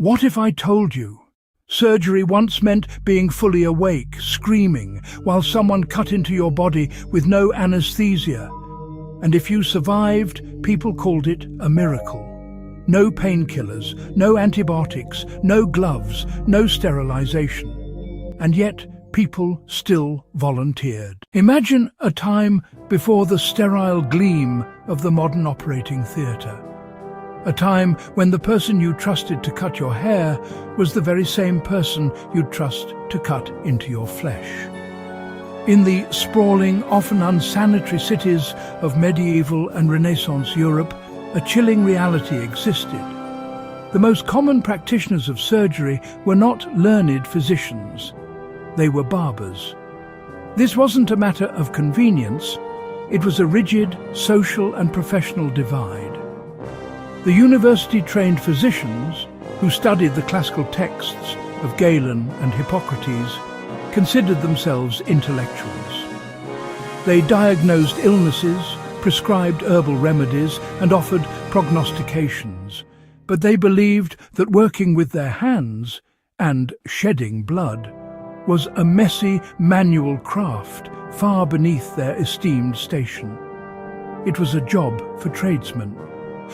What if I told you? Surgery once meant being fully awake, screaming, while someone cut into your body with no anesthesia. And if you survived, people called it a miracle. No painkillers, no antibiotics, no gloves, no sterilization. And yet, people still volunteered. Imagine a time before the sterile gleam of the modern operating theatre. A time when the person you trusted to cut your hair was the very same person you'd trust to cut into your flesh. In the sprawling, often unsanitary cities of medieval and Renaissance Europe, a chilling reality existed. The most common practitioners of surgery were not learned physicians. They were barbers. This wasn't a matter of convenience. It was a rigid social and professional divide. The university-trained physicians, who studied the classical texts of Galen and Hippocrates, considered themselves intellectuals. They diagnosed illnesses, prescribed herbal remedies, and offered prognostications, but they believed that working with their hands and shedding blood was a messy manual craft far beneath their esteemed station. It was a job for tradesmen.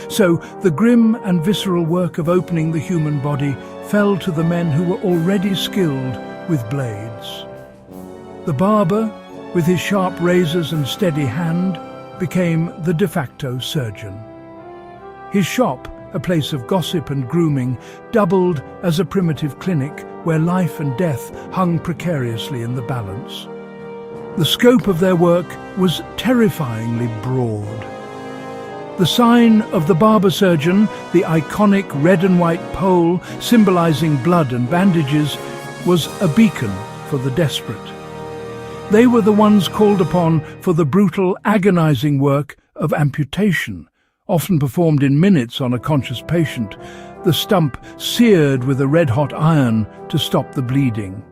So the grim and visceral work of opening the human body fell to the men who were already skilled with blades. The barber, with his sharp razors and steady hand, became the de facto surgeon. His shop, a place of gossip and grooming, doubled as a primitive clinic where life and death hung precariously in the balance. The scope of their work was terrifyingly broad. The sign of the barber surgeon, the iconic red and white pole symbolizing blood and bandages, was a beacon for the desperate. They were the ones called upon for the brutal, agonizing work of amputation, often performed in minutes on a conscious patient, the stump seared with a red-hot iron to stop the bleeding.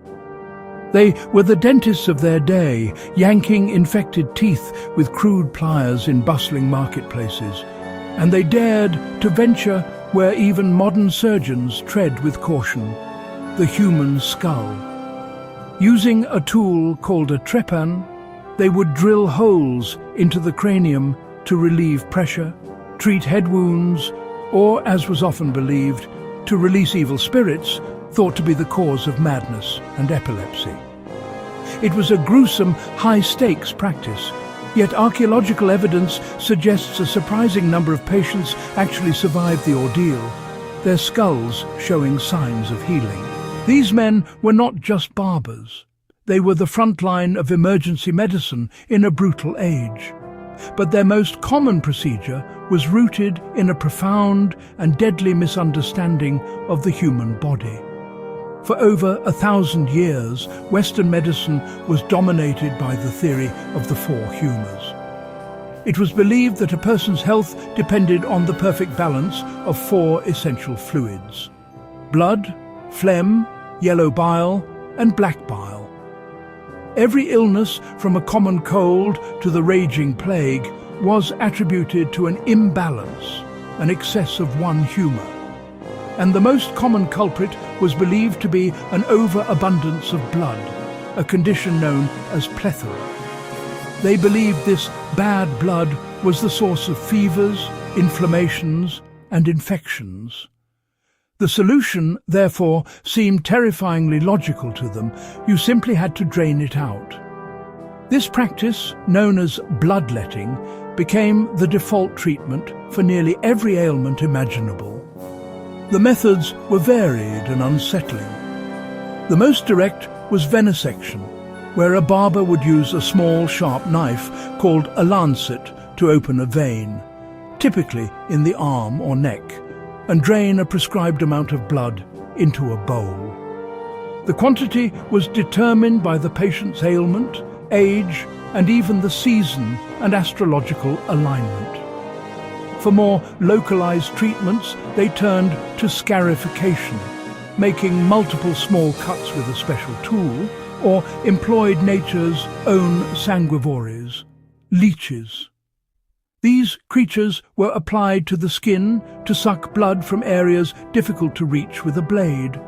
They were the dentists of their day, yanking infected teeth with crude pliers in bustling marketplaces, and they dared to venture where even modern surgeons tread with caution, the human skull. Using a tool called a trepan, they would drill holes into the cranium to relieve pressure, treat head wounds, or, as was often believed, to release evil spirits thought to be the cause of madness and epilepsy. It was a gruesome, high-stakes practice, yet archaeological evidence suggests a surprising number of patients actually survived the ordeal, their skulls showing signs of healing. These men were not just barbers. They were the front line of emergency medicine in a brutal age. But their most common procedure was rooted in a profound and deadly misunderstanding of the human body. For over 1,000 years, Western medicine was dominated by the theory of the four humours. It was believed that a person's health depended on the perfect balance of four essential fluids: blood, phlegm, yellow bile, and black bile. Every illness, from a common cold to the raging plague, was attributed to an imbalance, an excess of one humour. And the most common culprit was believed to be an overabundance of blood, a condition known as plethora. They believed this bad blood was the source of fevers, inflammations, and infections. The solution, therefore, seemed terrifyingly logical to them. You simply had to drain it out. This practice, known as bloodletting, became the default treatment for nearly every ailment imaginable. The methods were varied and unsettling. The most direct was venesection, where a barber would use a small, sharp knife called a lancet to open a vein, typically in the arm or neck, and drain a prescribed amount of blood into a bowl. The quantity was determined by the patient's ailment, age, and even the season and astrological alignment. For more localized treatments, they turned to scarification, making multiple small cuts with a special tool, or employed nature's own sanguivores, leeches. These creatures were applied to the skin to suck blood from areas difficult to reach with a blade.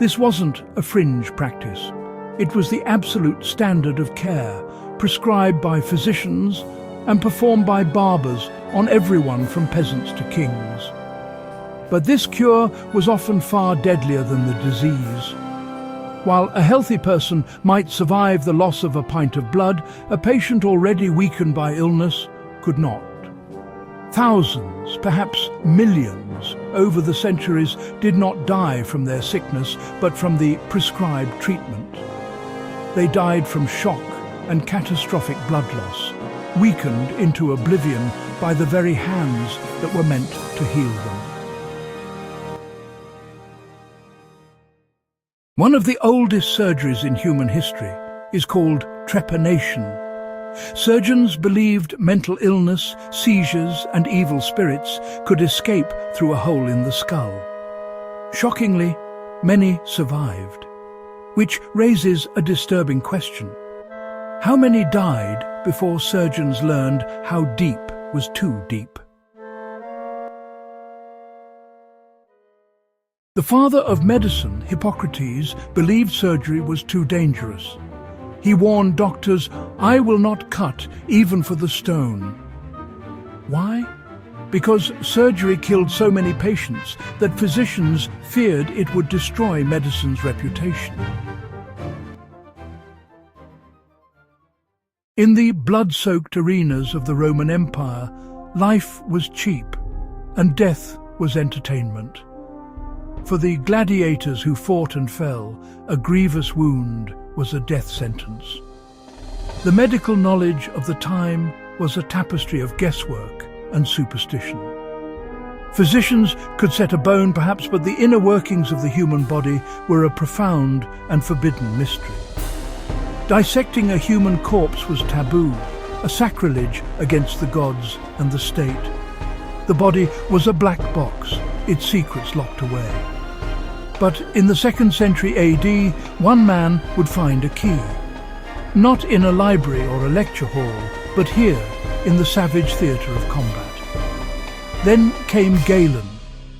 This wasn't a fringe practice. It was the absolute standard of care, prescribed by physicians and performed by barbers on everyone from peasants to kings. But this cure was often far deadlier than the disease. While a healthy person might survive the loss of a pint of blood, a patient already weakened by illness could not. Thousands, perhaps millions, over the centuries did not die from their sickness, but from the prescribed treatment. They died from shock and catastrophic blood loss, weakened into oblivion by the very hands that were meant to heal them. One of the oldest surgeries in human history is called trepanation. Surgeons believed mental illness, seizures, and evil spirits could escape through a hole in the skull. Shockingly, many survived, which raises a disturbing question. How many died before surgeons learned how deep was too deep? The father of medicine, Hippocrates, believed surgery was too dangerous. He warned doctors, "I will not cut, even for the stone." Why? Because surgery killed so many patients that physicians feared it would destroy medicine's reputation. In the blood-soaked arenas of the Roman Empire, life was cheap and death was entertainment. For the gladiators who fought and fell, a grievous wound was a death sentence. The medical knowledge of the time was a tapestry of guesswork and superstition. Physicians could set a bone perhaps, but the inner workings of the human body were a profound and forbidden mystery. Dissecting a human corpse was taboo, a sacrilege against the gods and the state. The body was a black box, its secrets locked away. But in the 2nd century AD, one man would find a key. Not in a library or a lecture hall, but here, in the savage theatre of combat. Then came Galen,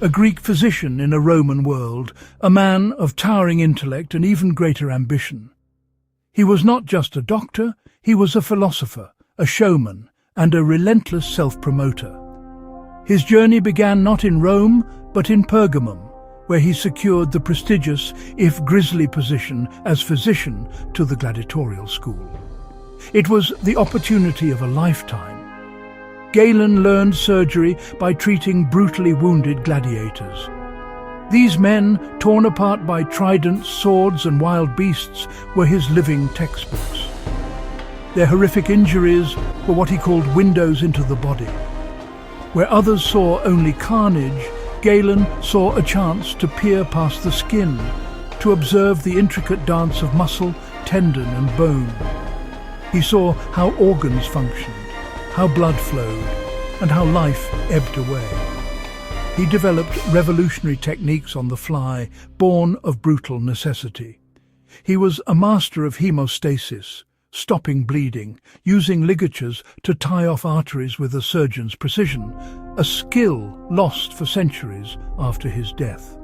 a Greek physician in a Roman world, a man of towering intellect and even greater ambition. He was not just a doctor, he was a philosopher, a showman, and a relentless self-promoter. His journey began not in Rome, but in Pergamum, where he secured the prestigious, if grisly, position as physician to the gladiatorial school. It was the opportunity of a lifetime. Galen learned surgery by treating brutally wounded gladiators. These men, torn apart by tridents, swords, and wild beasts, were his living textbooks. Their horrific injuries were what he called windows into the body. Where others saw only carnage, Galen saw a chance to peer past the skin, to observe the intricate dance of muscle, tendon, and bone. He saw how organs functioned, how blood flowed, and how life ebbed away. He developed revolutionary techniques on the fly, born of brutal necessity. He was a master of hemostasis, stopping bleeding, using ligatures to tie off arteries with a surgeon's precision, a skill lost for centuries after his death.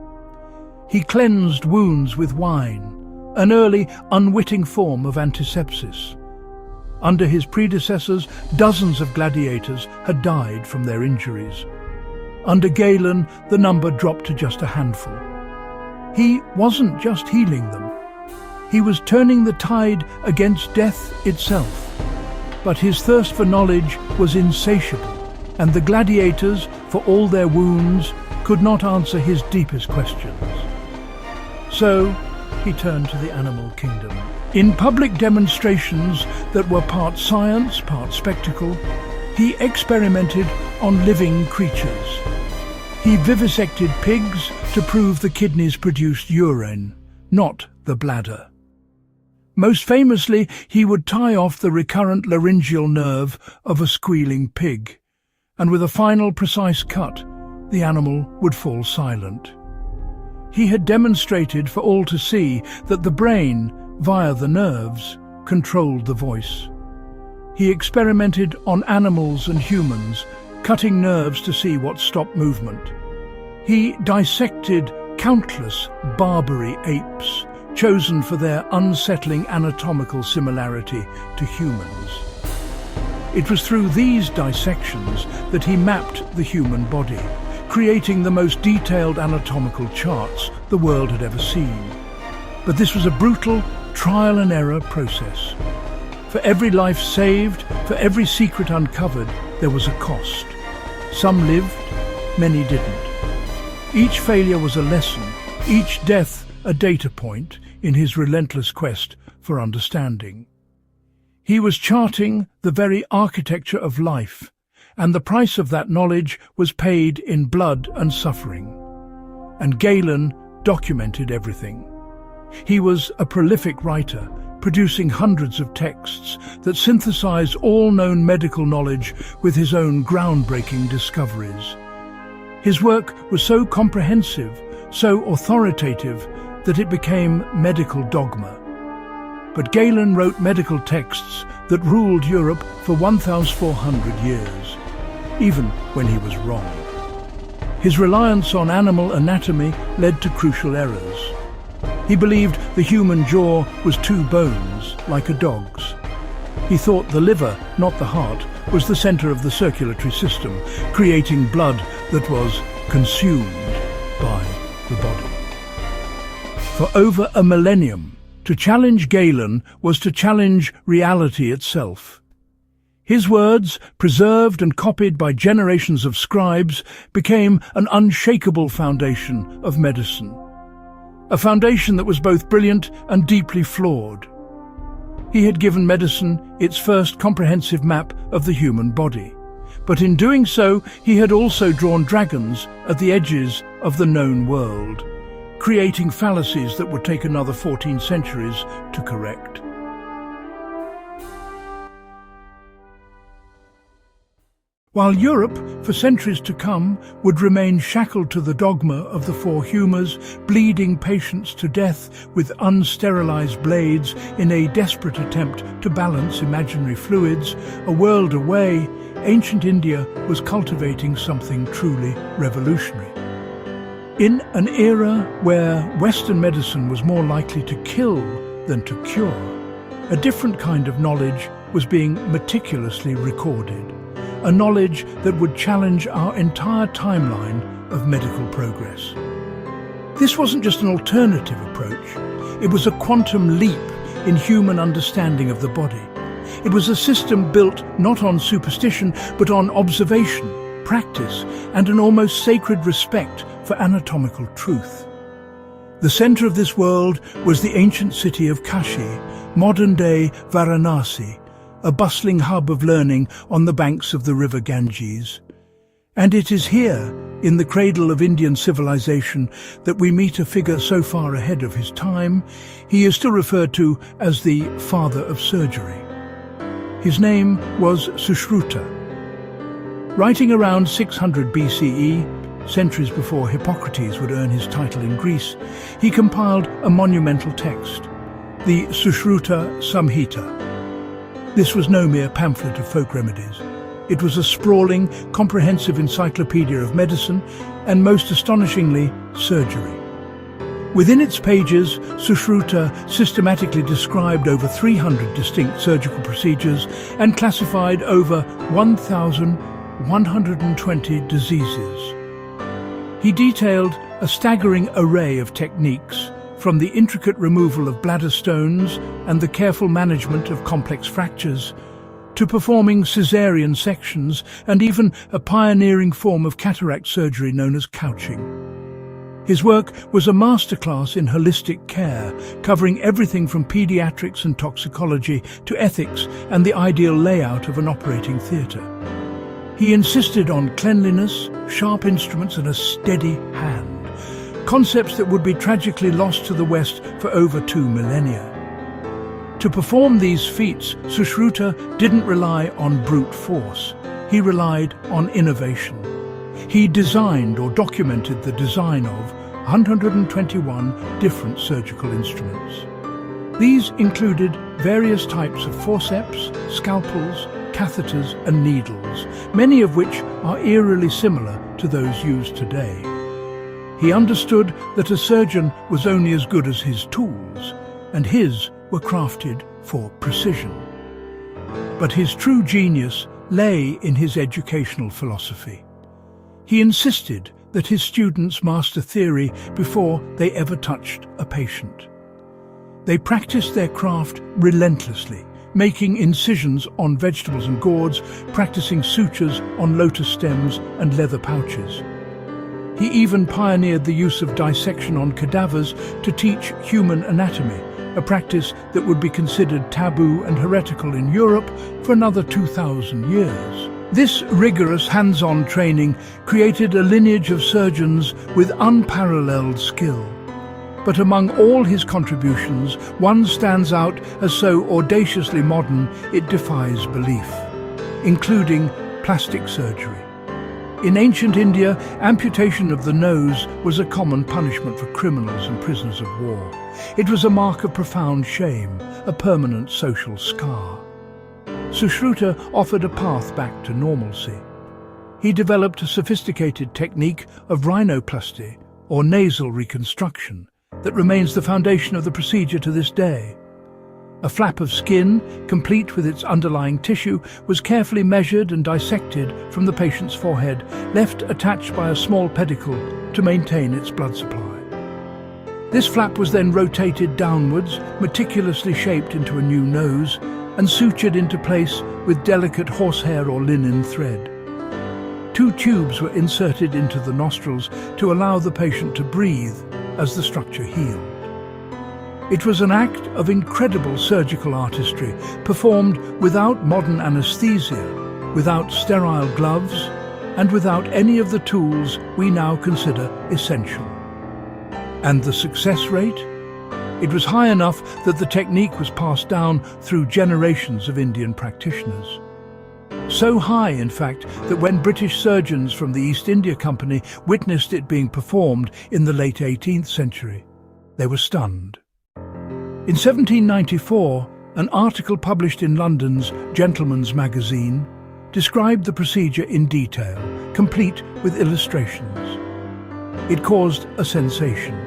He cleansed wounds with wine, an early, unwitting form of antisepsis. Under his predecessors, dozens of gladiators had died from their injuries. Under Galen, the number dropped to just a handful. He wasn't just healing them. He was turning the tide against death itself. But his thirst for knowledge was insatiable, and the gladiators, for all their wounds, could not answer his deepest questions. So he turned to the animal kingdom. In public demonstrations that were part science, part spectacle, he experimented on living creatures. He vivisected pigs to prove the kidneys produced urine, not the bladder. Most famously, he would tie off the recurrent laryngeal nerve of a squealing pig, and with a final precise cut, the animal would fall silent. He had demonstrated for all to see that the brain, via the nerves, controlled the voice. He experimented on animals and humans, cutting nerves to see what stopped movement. He dissected countless Barbary apes, chosen for their unsettling anatomical similarity to humans. It was through these dissections that he mapped the human body, creating the most detailed anatomical charts the world had ever seen. But this was a brutal trial and error process. For every life saved, for every secret uncovered, there was a cost. Some lived, many didn't. Each failure was a lesson, each death a data point in his relentless quest for understanding. He was charting the very architecture of life, and the price of that knowledge was paid in blood and suffering. And Galen documented everything. He was a prolific writer, producing hundreds of texts that synthesized all known medical knowledge with his own groundbreaking discoveries. His work was so comprehensive, so authoritative, that it became medical dogma. But Galen wrote medical texts that ruled Europe for 1,400 years, even when he was wrong. His reliance on animal anatomy led to crucial errors. He believed the human jaw was two bones, like a dog's. He thought the liver, not the heart, was the center of the circulatory system, creating blood that was consumed by the body. For over a millennium, to challenge Galen was to challenge reality itself. His words, preserved and copied by generations of scribes, became an unshakable foundation of medicine. A foundation that was both brilliant and deeply flawed. He had given medicine its first comprehensive map of the human body. But in doing so, he had also drawn dragons at the edges of the known world, creating fallacies that would take another 14 centuries to correct. While Europe, for centuries to come, would remain shackled to the dogma of the four humours, bleeding patients to death with unsterilized blades in a desperate attempt to balance imaginary fluids, a world away, ancient India was cultivating something truly revolutionary. In an era where Western medicine was more likely to kill than to cure, a different kind of knowledge was being meticulously recorded. A knowledge that would challenge our entire timeline of medical progress. This wasn't just an alternative approach. It was a quantum leap in human understanding of the body. It was a system built not on superstition, but on observation, practice, and an almost sacred respect for anatomical truth. The center of this world was the ancient city of Kashi, modern-day Varanasi, a bustling hub of learning on the banks of the river Ganges. And it is here, in the cradle of Indian civilization, that we meet a figure so far ahead of his time. He is still referred to as the father of surgery. His name was Sushruta. Writing around 600 BCE, centuries before Hippocrates would earn his title in Greece, he compiled a monumental text, the Sushruta Samhita. This was no mere pamphlet of folk remedies. It was a sprawling, comprehensive encyclopedia of medicine and, most astonishingly, surgery. Within its pages, Sushruta systematically described over 300 distinct surgical procedures and classified over 1,120 diseases. He detailed a staggering array of techniques, from the intricate removal of bladder stones and the careful management of complex fractures, to performing caesarean sections and even a pioneering form of cataract surgery known as couching. His work was a masterclass in holistic care, covering everything from pediatrics and toxicology to ethics and the ideal layout of an operating theatre. He insisted on cleanliness, sharp instruments and a steady hand. Concepts that would be tragically lost to the West for over 2 millennia. To perform these feats, Sushruta didn't rely on brute force. He relied on innovation. He designed or documented the design of 121 different surgical instruments. These included various types of forceps, scalpels, catheters and needles, many of which are eerily similar to those used today. He understood that a surgeon was only as good as his tools, and his were crafted for precision. But his true genius lay in his educational philosophy. He insisted that his students master theory before they ever touched a patient. They practiced their craft relentlessly, making incisions on vegetables and gourds, practicing sutures on lotus stems and leather pouches. He even pioneered the use of dissection on cadavers to teach human anatomy, a practice that would be considered taboo and heretical in Europe for another 2,000 years. This rigorous hands-on training created a lineage of surgeons with unparalleled skill. But among all his contributions, one stands out as so audaciously modern it defies belief, including plastic surgery. In ancient India, amputation of the nose was a common punishment for criminals and prisoners of war. It was a mark of profound shame, a permanent social scar. Sushruta offered a path back to normalcy. He developed a sophisticated technique of rhinoplasty, or nasal reconstruction, that remains the foundation of the procedure to this day. A flap of skin, complete with its underlying tissue, was carefully measured and dissected from the patient's forehead, left attached by a small pedicle to maintain its blood supply. This flap was then rotated downwards, meticulously shaped into a new nose, and sutured into place with delicate horsehair or linen thread. 2 tubes were inserted into the nostrils to allow the patient to breathe as the structure healed. It was an act of incredible surgical artistry, performed without modern anesthesia, without sterile gloves, and without any of the tools we now consider essential. And the success rate? It was high enough that the technique was passed down through generations of Indian practitioners. So high, in fact, that when British surgeons from the East India Company witnessed it being performed in the late 18th century, they were stunned. In 1794, an article published in London's Gentleman's Magazine described the procedure in detail, complete with illustrations. It caused a sensation.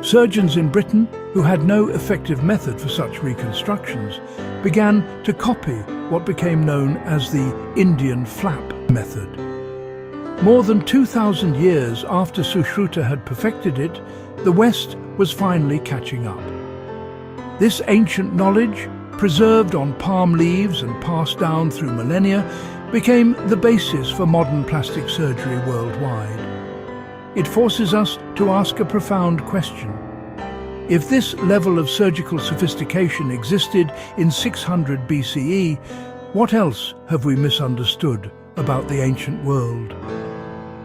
Surgeons in Britain, who had no effective method for such reconstructions, began to copy what became known as the Indian flap method. More than 2,000 years after Sushruta had perfected it, the West was finally catching up. This ancient knowledge, preserved on palm leaves and passed down through millennia, became the basis for modern plastic surgery worldwide. It forces us to ask a profound question. If this level of surgical sophistication existed in 600 BCE, what else have we misunderstood about the ancient world?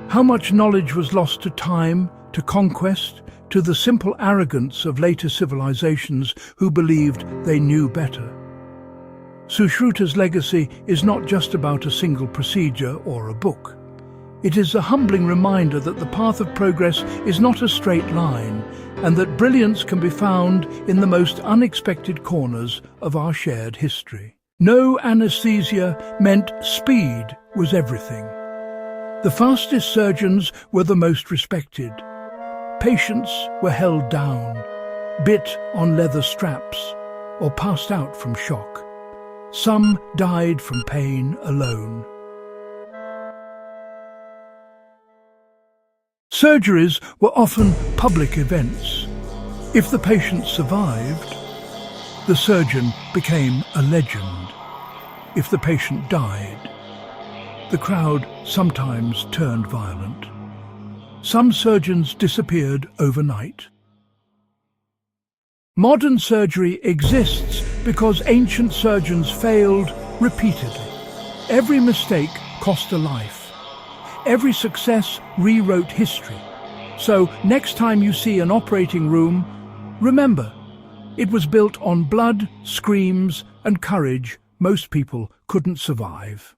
How much knowledge was lost to time, to conquest, to the simple arrogance of later civilizations who believed they knew better? Sushruta's legacy is not just about a single procedure or a book. It is a humbling reminder that the path of progress is not a straight line, and that brilliance can be found in the most unexpected corners of our shared history. No anesthesia meant speed was everything. The fastest surgeons were the most respected. Patients were held down, bit on leather straps, or passed out from shock. Some died from pain alone. Surgeries were often public events. If the patient survived, the surgeon became a legend. If the patient died, the crowd sometimes turned violent. Some surgeons disappeared overnight. Modern surgery exists because ancient surgeons failed repeatedly. Every mistake cost a life. Every success rewrote history. So next time you see an operating room, remember, it was built on blood, screams, and courage most people couldn't survive.